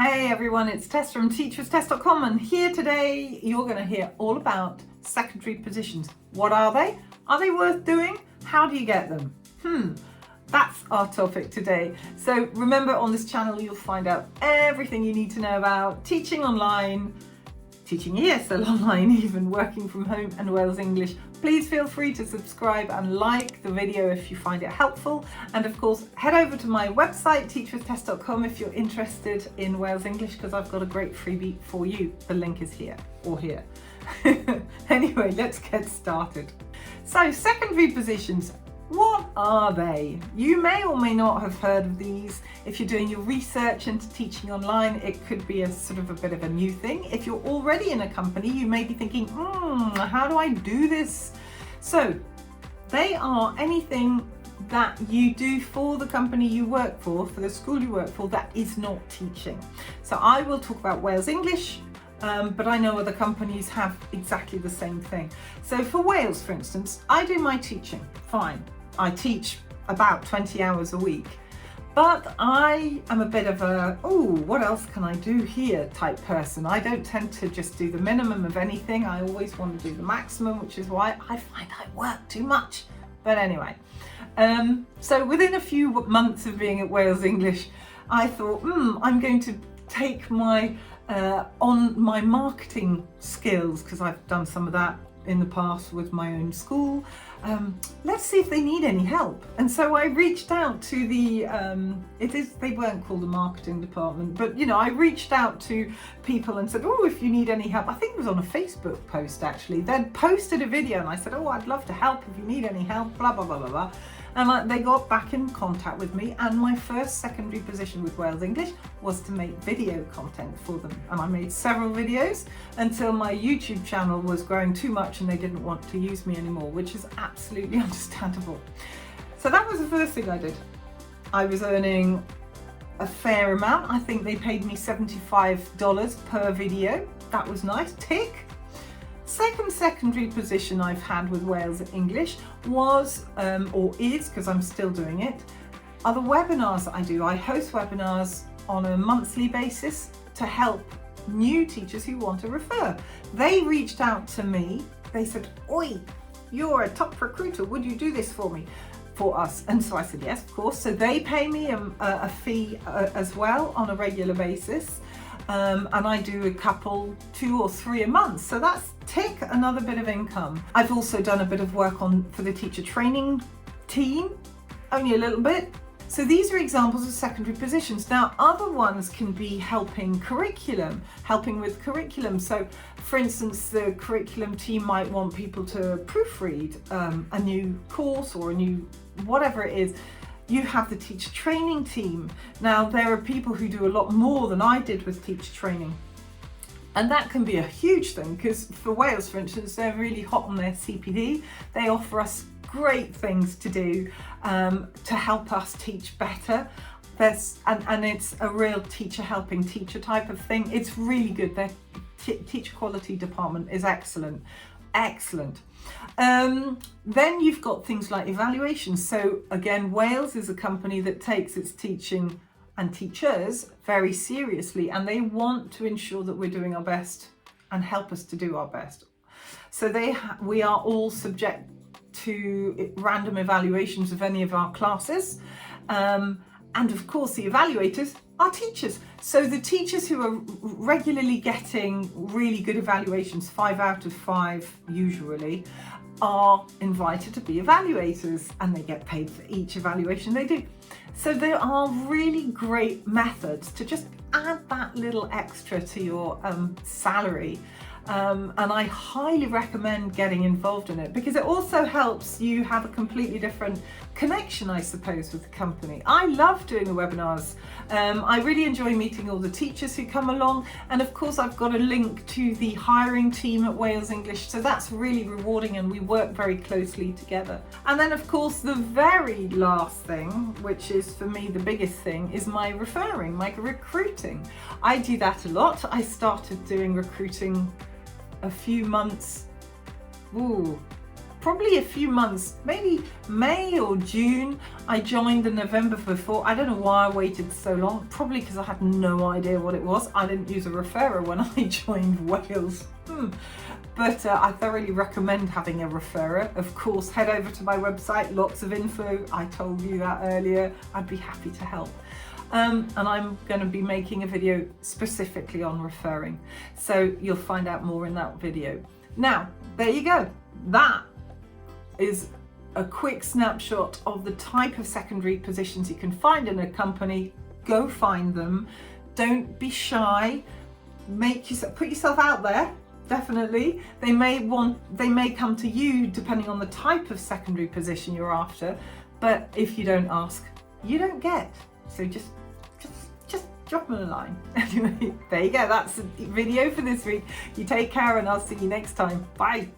Hey everyone, it's Tess from teachwithtess.com, and here today you're going to hear all about secondary positions. What are they? Are they worth doing? How do you get them? That's our topic today. So remember, on this channel you'll find out everything you need to know about teaching online, teaching ESL online, even working from home, and Wales English. Please feel free to subscribe and like the video if you find it helpful. And of course, head over to my website, teachwithtess.com, if you're interested in Wales English, because I've got a great freebie for you. The link is here or here. Anyway, let's get started. So, secondary positions. What are they? You may or may not have heard of these. If you're doing your research into teaching online, it could be a sort of a bit of a new thing. If you're already in a company, you may be thinking, how do I do this? So they are anything that you do for the company you work for the school you work for, that is not teaching. So I will talk about Wales English, but I know other companies have exactly the same thing. So for Wales, for instance, I do my teaching, fine. I teach about 20 hours a week, but I am a bit of a, what else can I do here type person. I don't tend to just do the minimum of anything. I always want to do the maximum, which is why I find I work too much. But anyway, so within a few months of being at Wales English, I thought, I'm going to take my on my marketing skills, because I've done some of that in the past with my own school. Let's see if they need any help. And so I reached out to the, they weren't called the marketing department, but I reached out to people and said, if you need any help. I think it was on a Facebook post actually. They'd posted a video and I said, I'd love to help if you need any help, blah, blah, blah, blah, blah. And they got back in contact with me, and my first secondary position with Wales English was to make video content for them. And I made several videos until my YouTube channel was growing too much and they didn't want to use me anymore, which is absolutely understandable. So that was the first thing I did. I was earning a fair amount. I think they paid me $75 per video. That was nice. Tick. Second secondary position I've had with Wales English was, or is, because I'm still doing it, are the webinars that I do. I host webinars on a monthly basis to help new teachers who want to refer. They reached out to me. They said, "Oi, you're a top recruiter. Would you do this for me, for us?" And so I said, yes, of course. So they pay me a fee as well on a regular basis. And I do a couple, 2 or 3 a month. So that's tick, another bit of income. I've also done a bit of work for the teacher training team, only a little bit. So these are examples of secondary positions. Now, other ones can be helping with curriculum. So for instance, the curriculum team might want people to proofread a new course or a new, whatever it is. You have the teacher training team. Now, there are people who do a lot more than I did with teacher training. And that can be a huge thing, because for Wales, for instance, they're really hot on their CPD. They offer us great things to do to help us teach better. And it's a real teacher helping teacher type of thing. It's really good. Their teacher quality department is excellent. Excellent. Then you've got things like evaluations. So again, Wales is a company that takes its teaching and teachers very seriously, and they want to ensure that we're doing our best and help us to do our best. So we are all subject to random evaluations of any of our classes. And of course, the evaluators are teachers. So the teachers who are regularly getting really good evaluations, 5 out of 5 usually, are invited to be evaluators, and they get paid for each evaluation they do. So there are really great methods to just add that little extra to your salary. And I highly recommend getting involved in it, because it also helps you have a completely different connection, I suppose, with the company. I love doing the webinars. I really enjoy meeting all the teachers who come along. And of course, I've got a link to the hiring team at Wales English. So that's really rewarding, and we work very closely together. And then of course, the very last thing, which is for me the biggest thing, is my referring, my recruiting. I do that a lot. I started doing recruiting a few months, probably a few months, maybe May or June. I joined in November before. I don't know why I waited so long, probably because I had no idea what it was. I didn't use a referrer when I joined Wales. But I thoroughly recommend having a referrer. Of course, head over to my website, lots of info. I told you that earlier. I'd be happy to help. And I'm going to be making a video specifically on referring. So you'll find out more in that video. Now, there you go. That is a quick snapshot of the type of secondary positions you can find in a company. Go find them. Don't be shy. Put yourself out there. Definitely. They may come to you depending on the type of secondary position you're after, but if you don't ask, you don't get. So just drop them a line. Anyway, there you go. That's the video for this week. You take care and I'll see you next time. Bye.